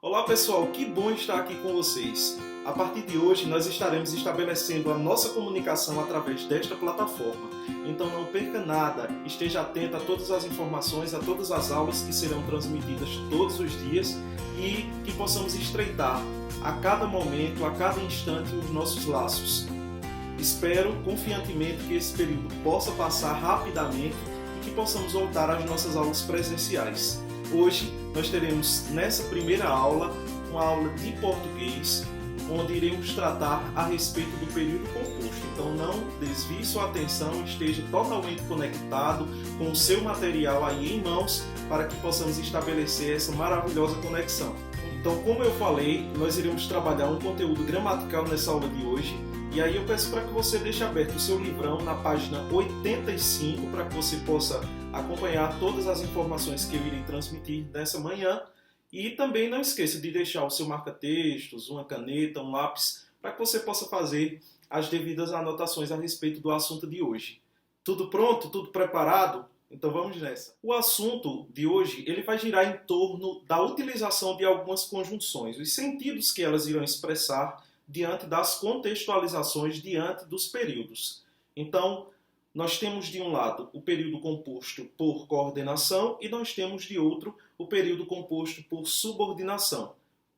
Olá pessoal, que bom estar aqui com vocês. A partir de hoje nós estaremos estabelecendo a nossa comunicação através desta plataforma. Então não perca nada, esteja atento a todas as informações, a todas as aulas que serão transmitidas todos os dias e que possamos estreitar a cada momento, a cada instante os nossos laços. Espero confiantemente que esse período possa passar rapidamente e que possamos voltar às nossas aulas presenciais. Hoje nós teremos nessa primeira aula uma aula de português, onde iremos tratar a respeito do período composto. Então não desvie sua atenção, esteja totalmente conectado com o seu material aí em mãos para que possamos estabelecer essa maravilhosa conexão. Então, como eu falei, nós iremos trabalhar um conteúdo gramatical nessa aula de hoje. E aí eu peço para que você deixe aberto o seu livrão na página 85 para que você possa acompanhar todas as informações que eu irei transmitir nessa manhã. E também não esqueça de deixar o seu marca-textos, uma caneta, um lápis, para que você possa fazer as devidas anotações a respeito do assunto de hoje. Tudo pronto? Tudo preparado? Então vamos nessa. O assunto de hoje ele vai girar em torno da utilização de algumas conjunções, os sentidos que elas irão expressar diante das contextualizações, diante dos períodos. Então, nós temos de um lado o período composto por coordenação e nós temos de outro o período composto por subordinação.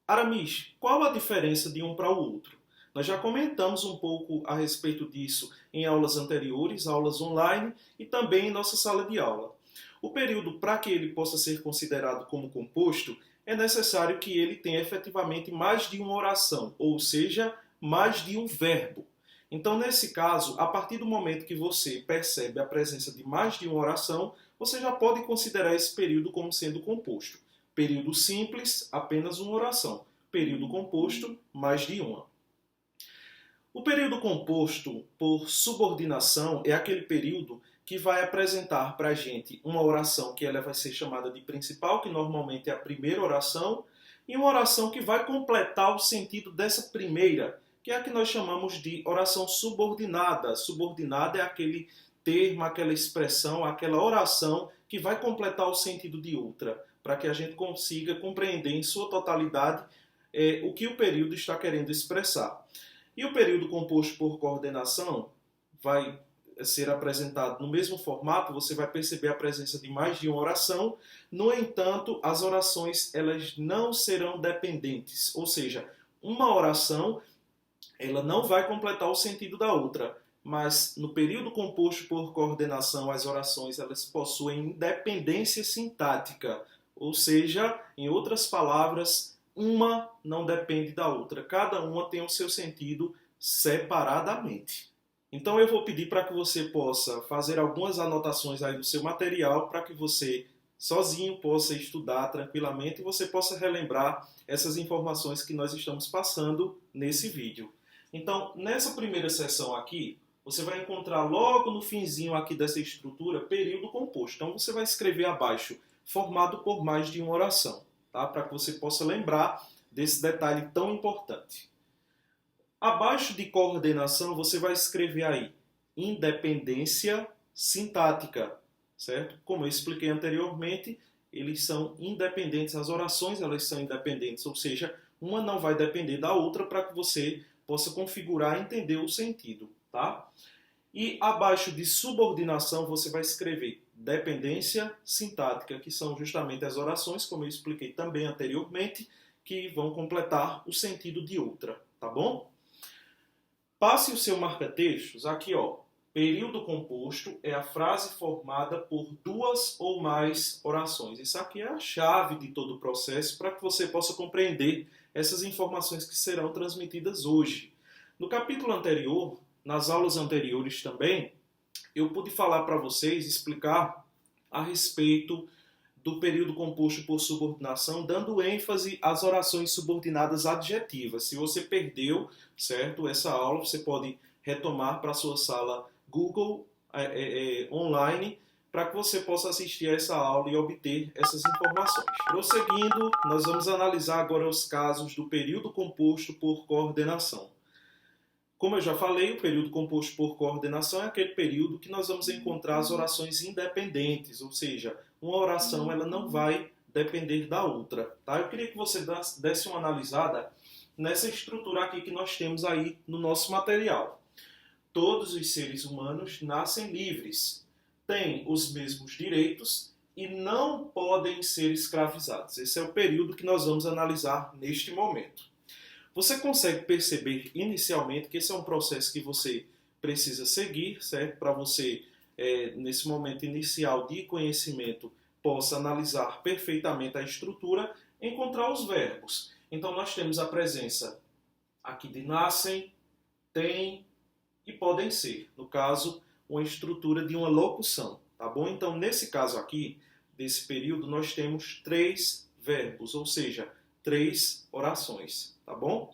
Aramis, qual a diferença de um para o outro? Nós já comentamos um pouco a respeito disso em aulas anteriores, aulas online e também em nossa sala de aula. O período, para que ele possa ser considerado como composto, é necessário que ele tenha efetivamente mais de uma oração, ou seja, mais de um verbo. Então, nesse caso, a partir do momento que você percebe a presença de mais de uma oração, você já pode considerar esse período como sendo composto. Período simples, apenas uma oração. Período composto, mais de uma. O período composto por subordinação é aquele período que vai apresentar para a gente uma oração que ela vai ser chamada de principal, que normalmente é a primeira oração, e uma oração que vai completar o sentido dessa primeira, que é a que nós chamamos de oração subordinada. Subordinada é aquele termo, aquela expressão, aquela oração que vai completar o sentido de outra, para que a gente consiga compreender em sua totalidade o que o período está querendo expressar. E o período composto por coordenação vai ser apresentado no mesmo formato, você vai perceber a presença de mais de uma oração. No entanto, as orações elas não serão dependentes, ou seja, uma oração ela não vai completar o sentido da outra, mas no período composto por coordenação, as orações elas possuem independência sintática, ou seja, em outras palavras, uma não depende da outra, cada uma tem o seu sentido separadamente. Então eu vou pedir para que você possa fazer algumas anotações aí do seu material para que você sozinho possa estudar tranquilamente e você possa relembrar essas informações que nós estamos passando nesse vídeo. Então, nessa primeira seção aqui, você vai encontrar logo no finzinho aqui dessa estrutura período composto. Então você vai escrever abaixo, formado por mais de uma oração, tá? Para que você possa lembrar desse detalhe tão importante. Abaixo de coordenação, você vai escrever aí independência sintática, certo? Como eu expliquei anteriormente, eles são independentes, as orações elas são independentes, ou seja, uma não vai depender da outra para que você possa configurar e entender o sentido, tá? E abaixo de subordinação, você vai escrever dependência sintática, que são justamente as orações, como eu expliquei também anteriormente, que vão completar o sentido de outra, tá bom? Passe o seu marca-textos aqui, ó. Período composto é a frase formada por duas ou mais orações. Isso aqui é a chave de todo o processo para que você possa compreender essas informações que serão transmitidas hoje. No capítulo anterior, nas aulas anteriores também, eu pude falar para vocês, explicar a respeito do período composto por subordinação, dando ênfase às orações subordinadas adjetivas. Se você perdeu, certo, essa aula, você pode retomar para a sua sala Google online, para que você possa assistir a essa aula e obter essas informações. Prosseguindo, nós vamos analisar agora os casos do período composto por coordenação. Como eu já falei, o período composto por coordenação é aquele período que nós vamos encontrar as orações independentes, ou seja, uma oração ela não vai depender da outra, tá? Eu queria que você desse uma analisada nessa estrutura aqui que nós temos aí no nosso material. Todos os seres humanos nascem livres, têm os mesmos direitos e não podem ser escravizados. Esse é o período que nós vamos analisar neste momento. Você consegue perceber inicialmente que esse é um processo que você precisa seguir, certo? Para você, nesse momento inicial de conhecimento, possa analisar perfeitamente a estrutura, encontrar os verbos. Então nós temos a presença aqui de nascem, têm e podem ser. No caso, uma estrutura de uma locução, tá bom? Então nesse caso aqui, desse período, nós temos 3 verbos, ou seja, 3 orações, tá bom?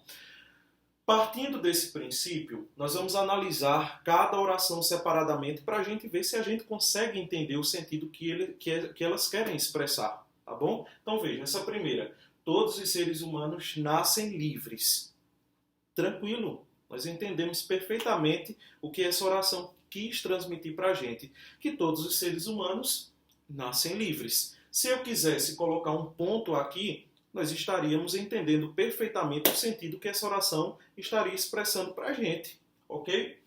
Partindo desse princípio, nós vamos analisar cada oração separadamente para a gente ver se a gente consegue entender o sentido que elas querem expressar, tá bom? Então veja, essa primeira, todos os seres humanos nascem livres. Tranquilo, nós entendemos perfeitamente o que essa oração quis transmitir para a gente, que todos os seres humanos nascem livres. Se eu quisesse colocar um ponto aqui, nós estaríamos entendendo perfeitamente o sentido que essa oração estaria expressando para a gente, ok?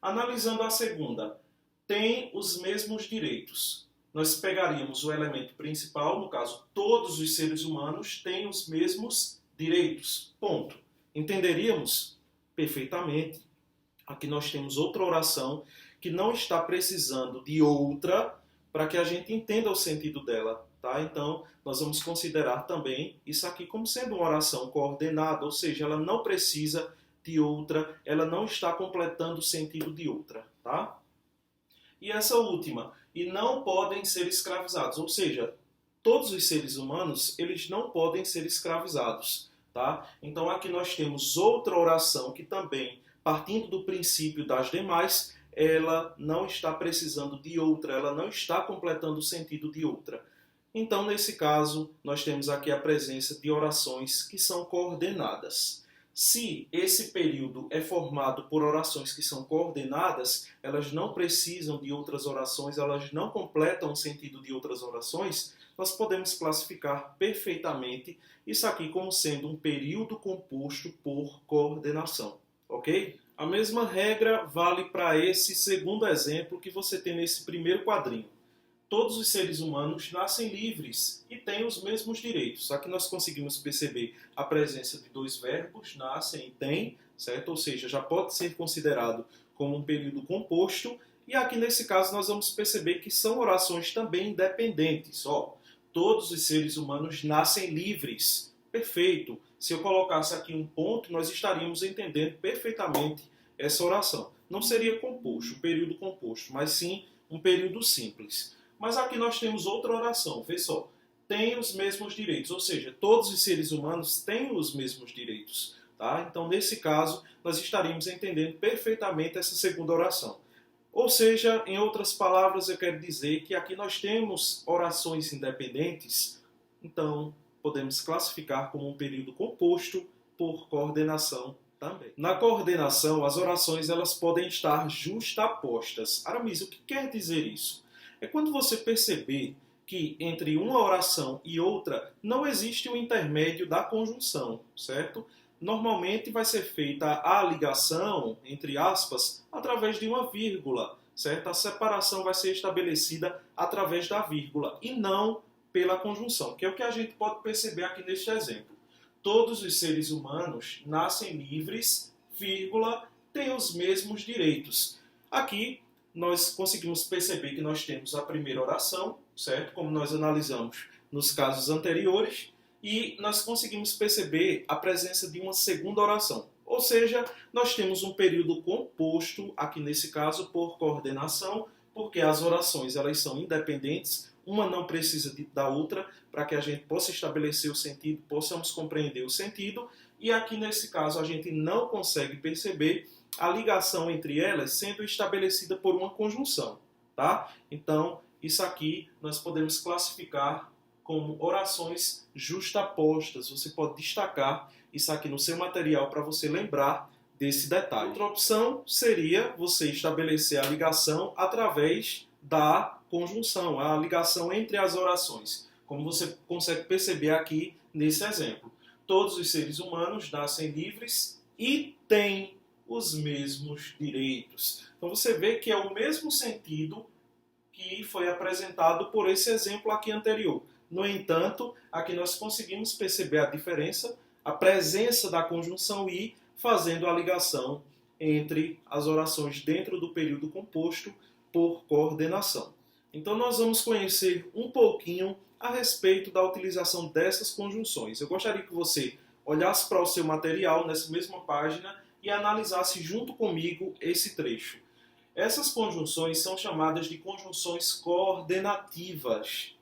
Analisando a segunda, tem os mesmos direitos. Nós pegaríamos o elemento principal, no caso, todos os seres humanos têm os mesmos direitos, ponto. Entenderíamos perfeitamente. Aqui nós temos outra oração que não está precisando de outra para que a gente entenda o sentido dela. Tá? Então, nós vamos considerar também isso aqui como sendo uma oração coordenada, ou seja, ela não precisa de outra, ela não está completando o sentido de outra. Tá? E essa última, e não podem ser escravizados, ou seja, todos os seres humanos, eles não podem ser escravizados. Tá? Então, aqui nós temos outra oração que também, partindo do princípio das demais, ela não está precisando de outra, ela não está completando o sentido de outra. Então, nesse caso, nós temos aqui a presença de orações que são coordenadas. Se esse período é formado por orações que são coordenadas, elas não precisam de outras orações, elas não completam o sentido de outras orações, nós podemos classificar perfeitamente isso aqui como sendo um período composto por coordenação, ok? A mesma regra vale para esse segundo exemplo que você tem nesse primeiro quadrinho. Todos os seres humanos nascem livres e têm os mesmos direitos. Aqui nós conseguimos perceber a presença de 2 verbos, nascem e têm, certo? Ou seja, já pode ser considerado como um período composto. E aqui nesse caso nós vamos perceber que são orações também independentes. Ó, todos os seres humanos nascem livres. Perfeito. Se eu colocasse aqui um ponto, nós estaríamos entendendo perfeitamente essa oração. Não seria composto, um período composto, mas sim um período simples. Mas aqui nós temos outra oração, vê só, tem os mesmos direitos, ou seja, todos os seres humanos têm os mesmos direitos. Tá? Então, nesse caso, nós estaríamos entendendo perfeitamente essa segunda oração. Ou seja, em outras palavras, eu quero dizer que aqui nós temos orações independentes, então podemos classificar como um período composto por coordenação também. Na coordenação, as orações elas podem estar justapostas. Aramis, o que quer dizer isso? É quando você perceber que entre uma oração e outra não existe o intermédio da conjunção, certo? Normalmente vai ser feita a ligação, entre aspas, através de uma vírgula, certo? A separação vai ser estabelecida através da vírgula e não pela conjunção, que é o que a gente pode perceber aqui neste exemplo. Todos os seres humanos nascem livres, vírgula, têm os mesmos direitos. Aqui nós conseguimos perceber que nós temos a primeira oração, certo? Como nós analisamos nos casos anteriores, e nós conseguimos perceber a presença de uma segunda oração. Ou seja, nós temos um período composto, aqui nesse caso, por coordenação, porque as orações elas são independentes, uma não precisa da outra, para que a gente possa estabelecer o sentido, possamos compreender o sentido, e aqui nesse caso a gente não consegue perceber a ligação entre elas sendo estabelecida por uma conjunção, tá? Então, isso aqui nós podemos classificar como orações justapostas. Você pode destacar isso aqui no seu material para você lembrar desse detalhe. Outra opção seria você estabelecer a ligação através da conjunção, a ligação entre as orações. como você consegue perceber aqui nesse exemplo. Todos os seres humanos nascem livres e têm os mesmos direitos. Então você vê que é o mesmo sentido que foi apresentado por esse exemplo aqui anterior. No entanto, aqui nós conseguimos perceber a diferença, a presença da conjunção "e", fazendo a ligação entre as orações dentro do período composto por coordenação. Então nós vamos conhecer um pouquinho a respeito da utilização dessas conjunções. Eu gostaria que você olhasse para o seu material nessa mesma página e analisasse junto comigo esse trecho. Essas conjunções são chamadas de conjunções coordenativas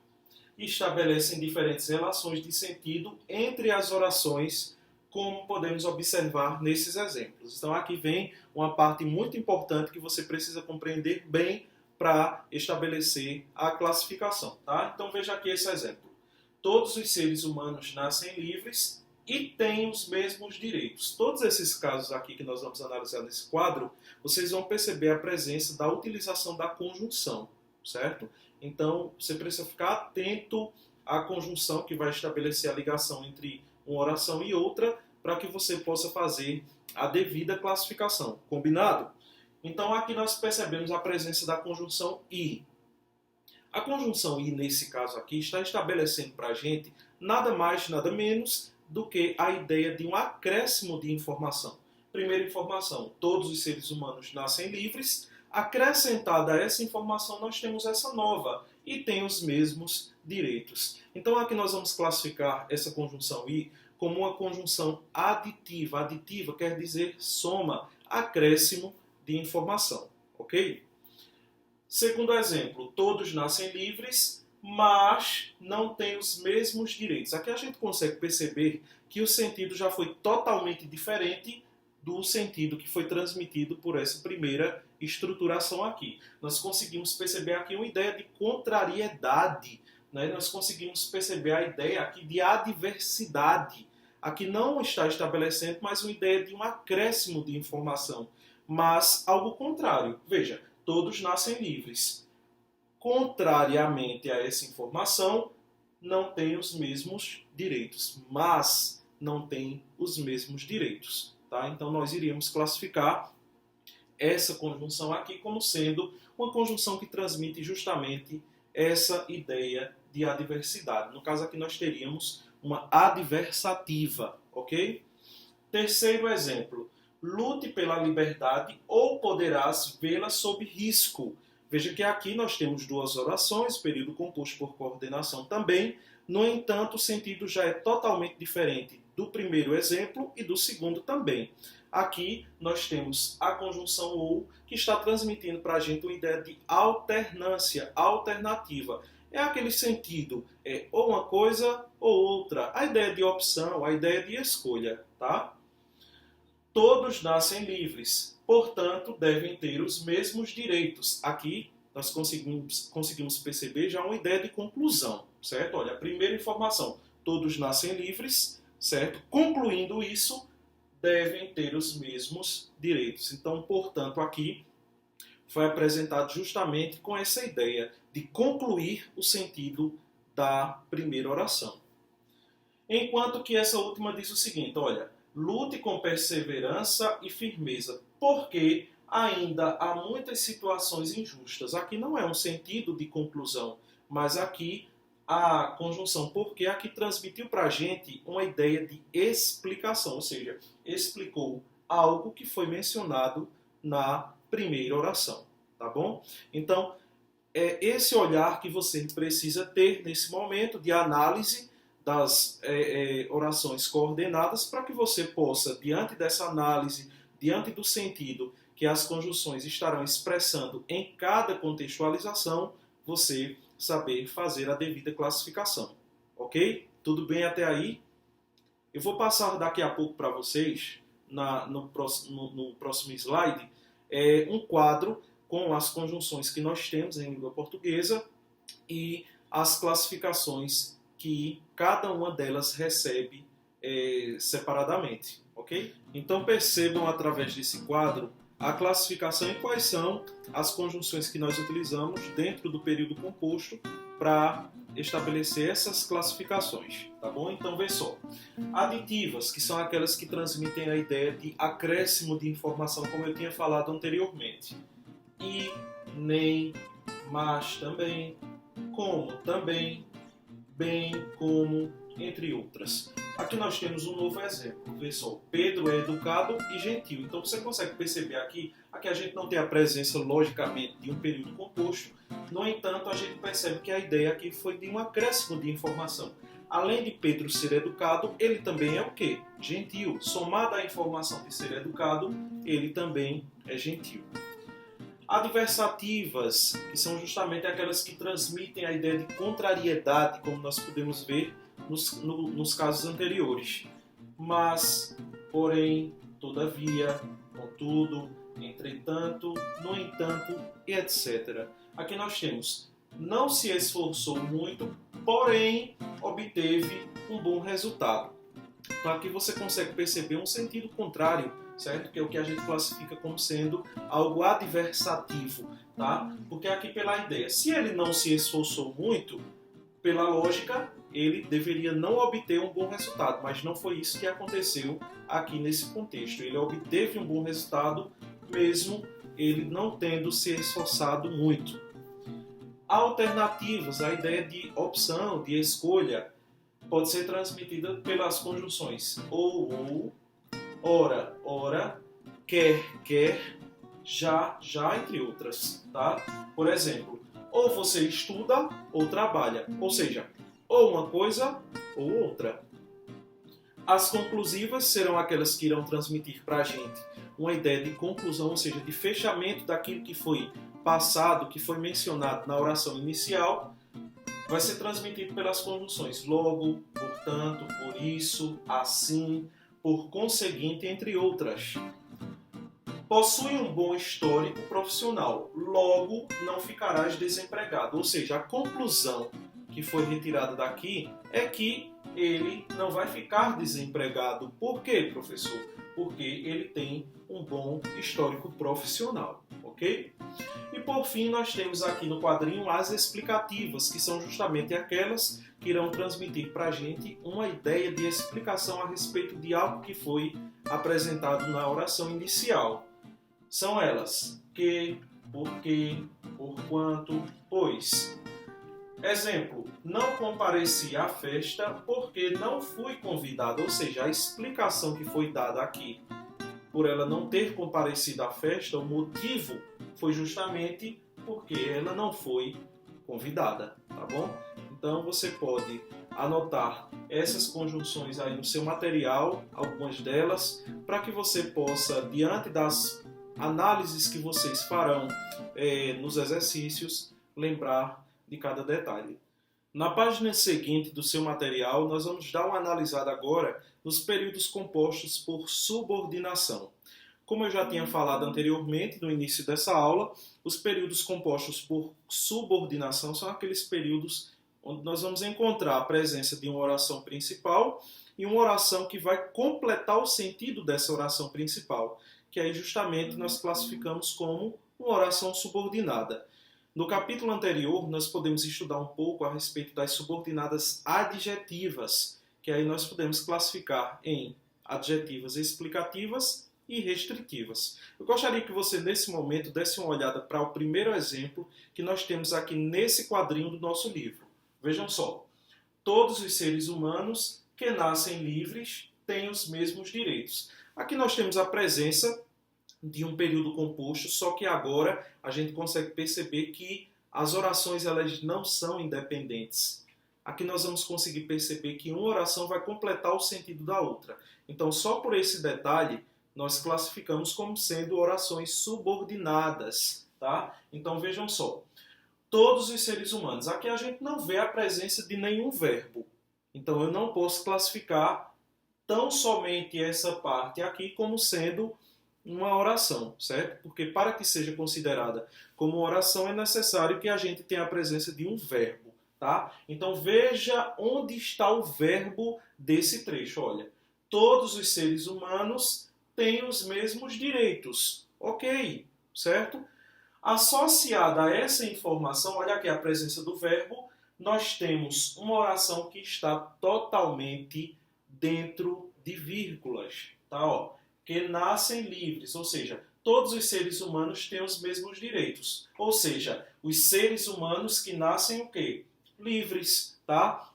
e estabelecem diferentes relações de sentido entre as orações, como podemos observar nesses exemplos. Então aqui vem uma parte muito importante que você precisa compreender bem para estabelecer a classificação. Tá? Então veja aqui esse exemplo. Todos os seres humanos nascem livres e têm os mesmos direitos. Todos esses casos aqui que nós vamos analisar nesse quadro, vocês vão perceber a presença da utilização da conjunção, certo? Então, você precisa ficar atento à conjunção que vai estabelecer a ligação entre uma oração e outra, para que você possa fazer a devida classificação. Combinado? Então, aqui nós percebemos a presença da conjunção "e". A conjunção "e", nesse caso aqui, está estabelecendo para a gente nada mais, nada menos do que a ideia de um acréscimo de informação. Primeira informação, todos os seres humanos nascem livres. Acrescentada a essa informação, nós temos essa nova, e têm os mesmos direitos. Então aqui nós vamos classificar essa conjunção "e" como uma conjunção aditiva. Aditiva quer dizer soma, acréscimo de informação, ok? Segundo exemplo, todos nascem livres, mas não têm os mesmos direitos. Aqui a gente consegue perceber que o sentido já foi totalmente diferente do sentido que foi transmitido por essa primeira estruturação aqui. Nós conseguimos perceber aqui uma ideia de contrariedade, né? Nós conseguimos perceber a ideia aqui de adversidade. Aqui não está estabelecendo mais uma ideia de um acréscimo de informação, mas algo contrário. Veja, todos nascem livres. Contrariamente a essa informação, não têm os mesmos direitos, mas não têm os mesmos direitos. Tá? Então nós iríamos classificar essa conjunção aqui como sendo uma conjunção que transmite justamente essa ideia de adversidade. No caso aqui nós teríamos uma adversativa, ok? Terceiro exemplo, lute pela liberdade ou poderás vê-la sob risco. Veja que aqui nós temos duas orações, período composto por coordenação também. No entanto, o sentido já é totalmente diferente do primeiro exemplo e do segundo também. Aqui nós temos a conjunção "ou", que está transmitindo para a gente uma ideia de alternância, alternativa. É aquele sentido, é ou uma coisa ou outra. A ideia de opção, a ideia de escolha, tá? Todos nascem livres, portanto, devem ter os mesmos direitos. Aqui nós conseguimos perceber já uma ideia de conclusão, certo? Olha, a primeira informação, todos nascem livres, certo? Concluindo isso, devem ter os mesmos direitos. Então, portanto, aqui foi apresentado justamente com essa ideia de concluir o sentido da primeira oração. Enquanto que essa última diz o seguinte, olha, lute com perseverança e firmeza, porque ainda há muitas situações injustas. Aqui não é um sentido de conclusão, mas aqui a conjunção porque aqui transmitiu para a gente uma ideia de explicação, ou seja, explicou algo que foi mencionado na primeira oração, tá bom? Então, é esse olhar que você precisa ter nesse momento de análise das orações coordenadas para que você possa, diante dessa análise, diante do sentido que as conjunções estarão expressando em cada contextualização, você saber fazer a devida classificação. Ok? Tudo bem até aí? Eu vou passar daqui a pouco para vocês, no próximo slide, um quadro com as conjunções que nós temos em língua portuguesa e as classificações que cada uma delas recebe separadamente. Ok? Então percebam através desse quadro a classificação e quais são as conjunções que nós utilizamos dentro do período composto para estabelecer essas classificações, tá bom? Então, vê só. Aditivas, que são aquelas que transmitem a ideia de acréscimo de informação, como eu tinha falado anteriormente. E, nem, mas também, como também, bem, como, entre outras. Aqui nós temos um novo exemplo. Vê só, Pedro é educado e gentil. Então você consegue perceber aqui a gente não tem a presença, logicamente, de um período composto. No entanto, a gente percebe que a ideia aqui foi de um acréscimo de informação. Além de Pedro ser educado, ele também é o quê? Gentil. Somada à informação de ser educado, ele também é gentil. Adversativas, que são justamente aquelas que transmitem a ideia de contrariedade, como nós podemos ver nos casos anteriores. Mas, porém, todavia, contudo, entretanto, no entanto, e etc. Aqui nós temos, não se esforçou muito, porém, obteve um bom resultado. Então aqui você consegue perceber um sentido contrário, certo? Que é o que a gente classifica como sendo algo adversativo, tá? Porque aqui pela ideia, se ele não se esforçou muito, pela lógica, ele deveria não obter um bom resultado, mas não foi isso que aconteceu aqui nesse contexto. Ele obteve um bom resultado, mesmo ele não tendo se esforçado muito. Alternativas, a ideia de opção, de escolha, pode ser transmitida pelas conjunções ou, ora, ora, quer, já, entre outras, tá? Por exemplo, ou você estuda ou trabalha, ou seja, ou uma coisa ou outra. As conclusivas serão aquelas que irão transmitir para a gente uma ideia de conclusão, ou seja, de fechamento daquilo que foi passado, que foi mencionado na oração inicial, vai ser transmitido pelas conjunções logo, portanto, por isso, assim, por conseguinte, entre outras. Possui um bom histórico profissional, logo não ficarás desempregado. Ou seja, a conclusão que foi retirada daqui é que ele não vai ficar desempregado. Por quê, professor? Porque ele tem um bom histórico profissional, ok? E por fim, nós temos aqui no quadrinho as explicativas, que são justamente aquelas que irão transmitir para a gente uma ideia de explicação a respeito de algo que foi apresentado na oração inicial. São elas: que, porque, porquanto, pois. Exemplo, não compareci à festa porque não fui convidado. Ou seja, a explicação que foi dada aqui por ela não ter comparecido à festa, o motivo foi justamente porque ela não foi convidada, tá bom? Então você pode anotar essas conjunções aí no seu material, algumas delas, para que você possa, diante das análises que vocês farão nos exercícios, lembrar de cada detalhe. Na página seguinte do seu material, nós vamos dar uma analisada agora nos períodos compostos por subordinação. Como eu já tinha falado anteriormente, no início dessa aula, os períodos compostos por subordinação são aqueles períodos onde nós vamos encontrar a presença de uma oração principal e uma oração que vai completar o sentido dessa oração principal, que aí justamente nós classificamos como uma oração subordinada. No capítulo anterior, nós podemos estudar um pouco a respeito das subordinadas adjetivas, que aí nós podemos classificar em adjetivas explicativas e restritivas. Eu gostaria que você, nesse momento, desse uma olhada para o primeiro exemplo que nós temos aqui nesse quadrinho do nosso livro. Vejam só. Todos os seres humanos que nascem livres têm os mesmos direitos. Aqui nós temos a presença de um período composto, só que agora a gente consegue perceber que as orações elas não são independentes. Aqui nós vamos conseguir perceber que uma oração vai completar o sentido da outra. Então, só por esse detalhe, nós classificamos como sendo orações subordinadas, tá? Então, vejam só. Todos os seres humanos. Aqui a gente não vê a presença de nenhum verbo. Então, eu não posso classificar tão somente essa parte aqui como sendo uma oração, certo? Porque para que seja considerada como oração é necessário que a gente tenha a presença de um verbo, tá? Então veja onde está o verbo desse trecho. Olha, todos os seres humanos têm os mesmos direitos, ok, certo? Associada a essa informação, olha aqui a presença do verbo, nós temos uma oração que está totalmente dentro de vírgulas, tá? Ó, que nascem livres, ou seja, todos os seres humanos têm os mesmos direitos. Ou seja, os seres humanos que nascem o quê? Livres, tá?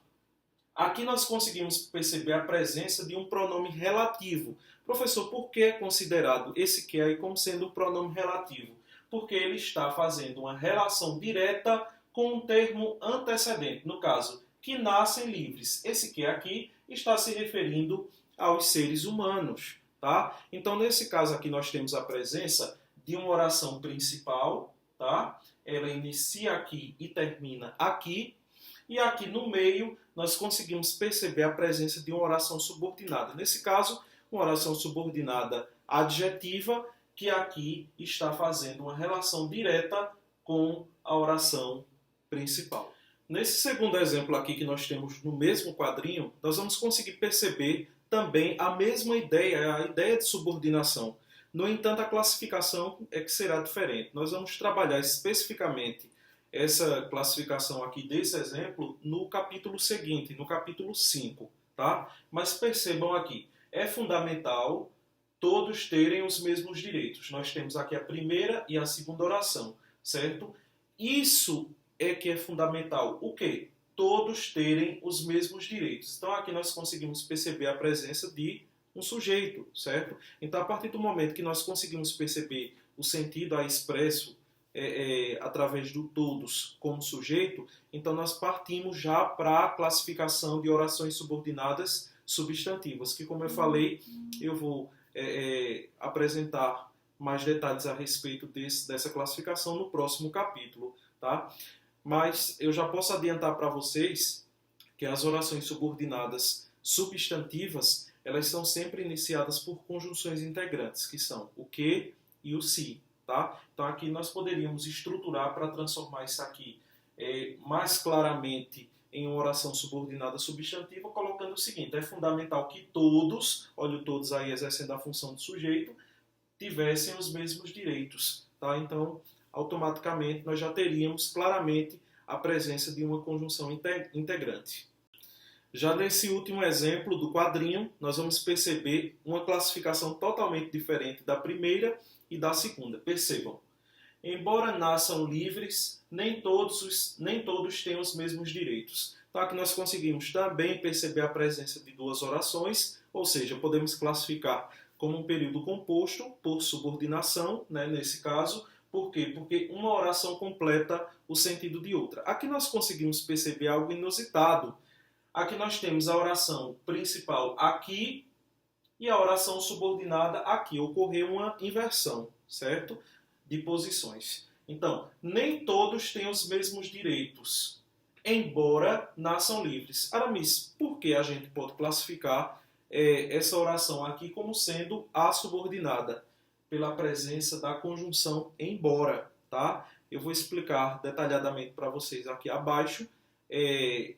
Aqui nós conseguimos perceber a presença de um pronome relativo. Professor, por que é considerado esse que aí como sendo um pronome relativo? Porque ele está fazendo uma relação direta com um termo antecedente, no caso, que nascem livres. Esse que aqui está se referindo aos seres humanos, tá? Então, nesse caso aqui, nós temos a presença de uma oração principal, tá? Ela inicia aqui e termina aqui. E aqui no meio, nós conseguimos perceber a presença de uma oração subordinada. Nesse caso, uma oração subordinada adjetiva, que aqui está fazendo uma relação direta com a oração principal. Nesse segundo exemplo aqui que nós temos no mesmo quadrinho, nós vamos conseguir perceber também a mesma ideia, a ideia de subordinação. No entanto, a classificação é que será diferente. Nós vamos trabalhar especificamente essa classificação aqui desse exemplo no capítulo seguinte, no capítulo 5, tá? Mas percebam aqui, é fundamental todos terem os mesmos direitos. Nós temos aqui a primeira e a segunda oração, certo? Isso é que é fundamental. O quê? Todos terem os mesmos direitos. Então aqui nós conseguimos perceber a presença de um sujeito, certo? Então a partir do momento que nós conseguimos perceber o sentido aí expresso através do todos como sujeito, então nós partimos já para a classificação de orações subordinadas substantivas, que como eu falei, eu vou apresentar mais detalhes a respeito dessa classificação no próximo capítulo, tá? Mas eu já posso adiantar para vocês que as orações subordinadas substantivas, elas são sempre iniciadas por conjunções integrantes, que são o que e o se. Tá? Então aqui nós poderíamos estruturar para transformar isso aqui mais claramente em uma oração subordinada substantiva, colocando o seguinte: é fundamental que todos, olha o todos aí exercendo a função de sujeito, tivessem os mesmos direitos. Tá? Então, automaticamente, nós já teríamos claramente a presença de uma conjunção integrante. Já nesse último exemplo do quadrinho, nós vamos perceber uma classificação totalmente diferente da primeira e da segunda. Percebam, embora nasçam livres, nem todos têm os mesmos direitos. Então aqui nós conseguimos também perceber a presença de duas orações, ou seja, podemos classificar como um período composto por subordinação, né, nesse caso. Por quê? Porque uma oração completa o sentido de outra. Aqui nós conseguimos perceber algo inusitado. Aqui nós temos a oração principal aqui e a oração subordinada aqui. Ocorreu uma inversão, certo? De posições. Então, nem todos têm os mesmos direitos, embora nasçam livres. Aramis, por que a gente pode classificar essa oração aqui como sendo a subordinada? Pela presença da conjunção embora, tá? Eu vou explicar detalhadamente para vocês aqui abaixo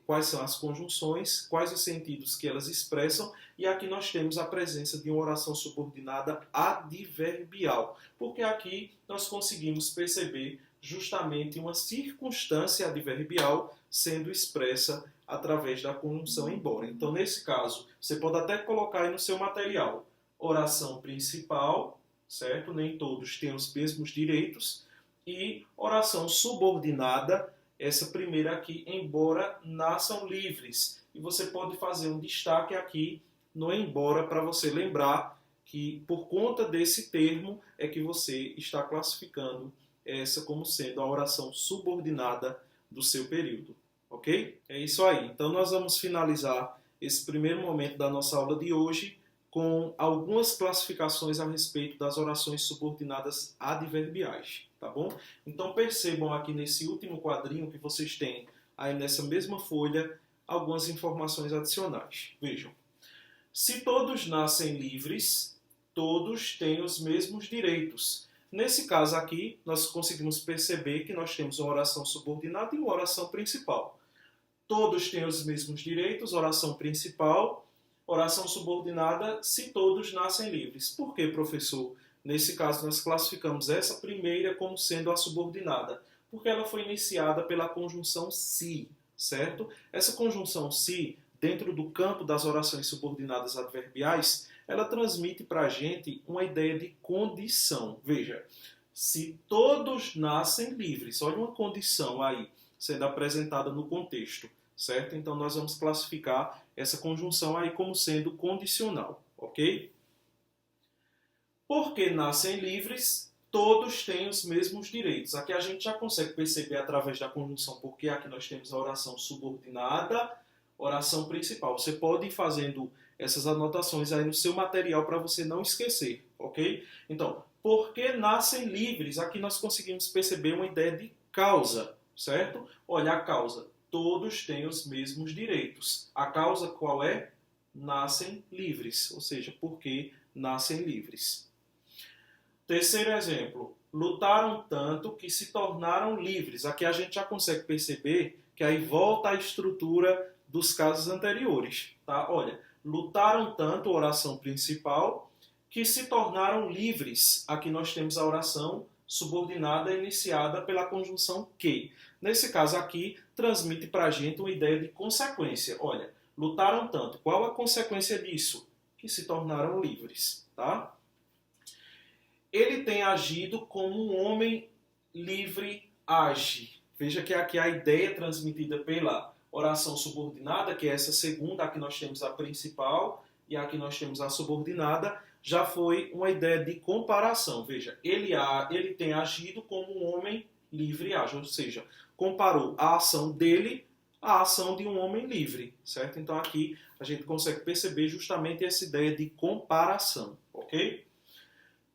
quais são as conjunções, quais os sentidos que elas expressam, e aqui nós temos a presença de uma oração subordinada adverbial, porque aqui nós conseguimos perceber justamente uma circunstância adverbial sendo expressa através da conjunção embora. Então, nesse caso, você pode até colocar aí no seu material, oração principal, certo? Nem todos têm os mesmos direitos, e oração subordinada, essa primeira aqui, embora nasçam livres. E você pode fazer um destaque aqui no embora para você lembrar que por conta desse termo é que você está classificando essa como sendo a oração subordinada do seu período. Ok? É isso aí. Então nós vamos finalizar esse primeiro momento da nossa aula de hoje com algumas classificações a respeito das orações subordinadas adverbiais, tá bom? Então percebam aqui nesse último quadrinho que vocês têm aí nessa mesma folha algumas informações adicionais. Vejam, se todos nascem livres, todos têm os mesmos direitos. Nesse caso aqui, nós conseguimos perceber que nós temos uma oração subordinada e uma oração principal. Todos têm os mesmos direitos, oração principal. Oração subordinada, se todos nascem livres. Por que, professor? Nesse caso, nós classificamos essa primeira como sendo a subordinada, porque ela foi iniciada pela conjunção se, certo? Essa conjunção se, dentro do campo das orações subordinadas adverbiais, ela transmite para a gente uma ideia de condição. Veja, se todos nascem livres, olha uma condição aí sendo apresentada no contexto, certo? Então nós vamos classificar essa conjunção aí como sendo condicional, ok? Porque nascem livres, todos têm os mesmos direitos. Aqui a gente já consegue perceber através da conjunção, porque aqui nós temos a oração subordinada, oração principal. Você pode ir fazendo essas anotações aí no seu material para você não esquecer, ok? Então, porque nascem livres, aqui nós conseguimos perceber uma ideia de causa, certo? Olha a causa, todos têm os mesmos direitos. A causa qual é? Nascem livres, ou seja, porque nascem livres. Terceiro exemplo, lutaram tanto que se tornaram livres. Aqui a gente já consegue perceber que aí volta a estrutura dos casos anteriores, tá? Olha, lutaram tanto, oração principal, que se tornaram livres. Aqui nós temos a oração subordinada iniciada pela conjunção que. Nesse caso aqui, transmite para a gente uma ideia de consequência. Olha, lutaram tanto. Qual a consequência disso? Que se tornaram livres, tá? Ele tem agido como um homem livre age. Veja que aqui a ideia transmitida pela oração subordinada, que é essa segunda, aqui nós temos a principal e aqui nós temos a subordinada, já foi uma ideia de comparação. Veja, ele tem agido como um homem livre age, ou seja, comparou a ação dele à ação de um homem livre, certo? Então aqui a gente consegue perceber justamente essa ideia de comparação, ok?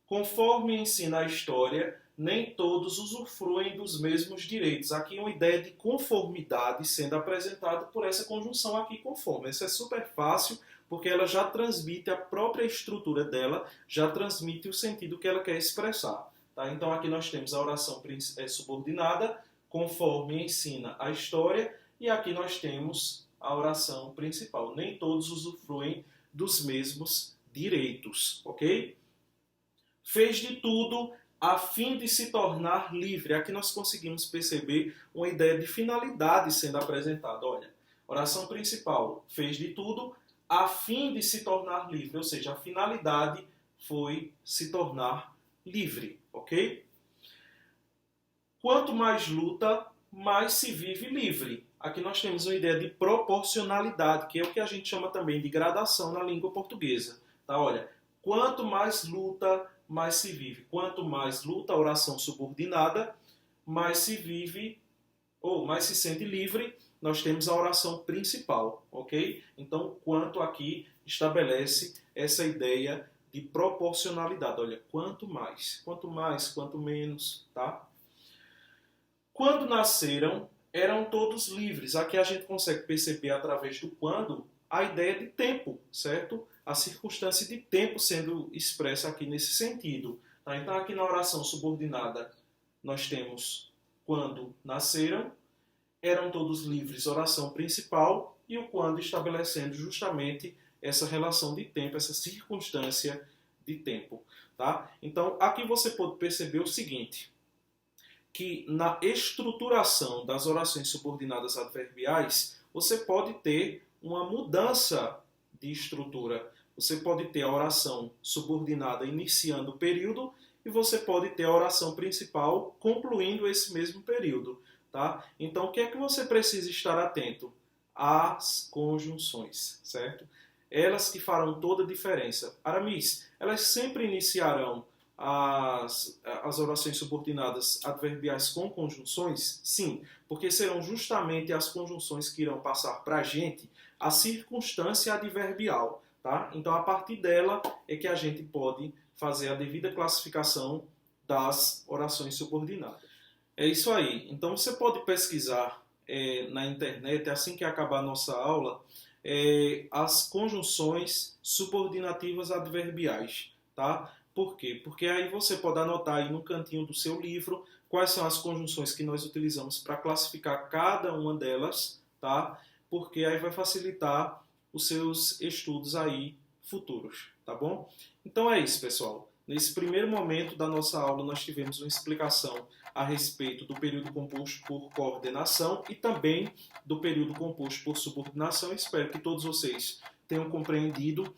Conforme ensina a história, nem todos usufruem dos mesmos direitos. Aqui uma ideia de conformidade sendo apresentada por essa conjunção aqui conforme. Isso é super fácil, porque ela já transmite a própria estrutura dela, já transmite o sentido que ela quer expressar. Tá? Então aqui nós temos a oração subordinada, conforme ensina a história, e aqui nós temos a oração principal. Nem todos usufruem dos mesmos direitos, ok? Fez de tudo a fim de se tornar livre. Aqui nós conseguimos perceber uma ideia de finalidade sendo apresentada. Olha, oração principal, fez de tudo a fim de se tornar livre. Ou seja, a finalidade foi se tornar livre, ok? Quanto mais luta, mais se vive livre. Aqui nós temos uma ideia de proporcionalidade, que é o que a gente chama também de gradação na língua portuguesa. Tá? Olha, quanto mais luta, mais se vive. Quanto mais luta, a oração subordinada, mais se vive, ou mais se sente livre, nós temos a oração principal, ok? Então, quanto aqui estabelece essa ideia de proporcionalidade. Olha, quanto mais, quanto menos, tá? Quando nasceram, eram todos livres. Aqui a gente consegue perceber através do quando a ideia de tempo, certo? A circunstância de tempo sendo expressa aqui nesse sentido. Tá? Então aqui na oração subordinada nós temos quando nasceram, eram todos livres, oração principal, e o quando estabelecendo justamente essa relação de tempo, essa circunstância de tempo. Tá? Então aqui você pode perceber o seguinte, que na estruturação das orações subordinadas adverbiais, você pode ter uma mudança de estrutura. Você pode ter a oração subordinada iniciando o período e você pode ter a oração principal concluindo esse mesmo período. Tá? Então, o que é que você precisa estar atento? As conjunções, certo? Elas que farão toda a diferença. Aramis, elas sempre iniciarão as orações subordinadas adverbiais com conjunções? Sim, porque serão justamente as conjunções que irão passar para a gente a circunstância adverbial. Tá? Então, a partir dela é que a gente pode fazer a devida classificação das orações subordinadas. É isso aí. Então, você pode pesquisar na internet, assim que acabar a nossa aula, as conjunções subordinativas adverbiais. Tá? Por quê? Porque aí você pode anotar aí no cantinho do seu livro quais são as conjunções que nós utilizamos para classificar cada uma delas, tá? Porque aí vai facilitar os seus estudos aí futuros, tá bom? Então é isso, pessoal. Nesse primeiro momento da nossa aula, nós tivemos uma explicação a respeito do período composto por coordenação e também do período composto por subordinação. Espero que todos vocês tenham compreendido.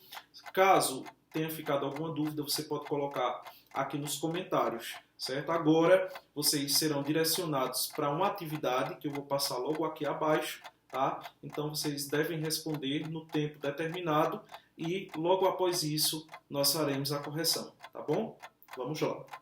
Caso tenha ficado alguma dúvida, você pode colocar aqui nos comentários, certo? Agora, vocês serão direcionados para uma atividade que eu vou passar logo aqui abaixo, tá? Então, vocês devem responder no tempo determinado e logo após isso nós faremos a correção, tá bom? Vamos lá.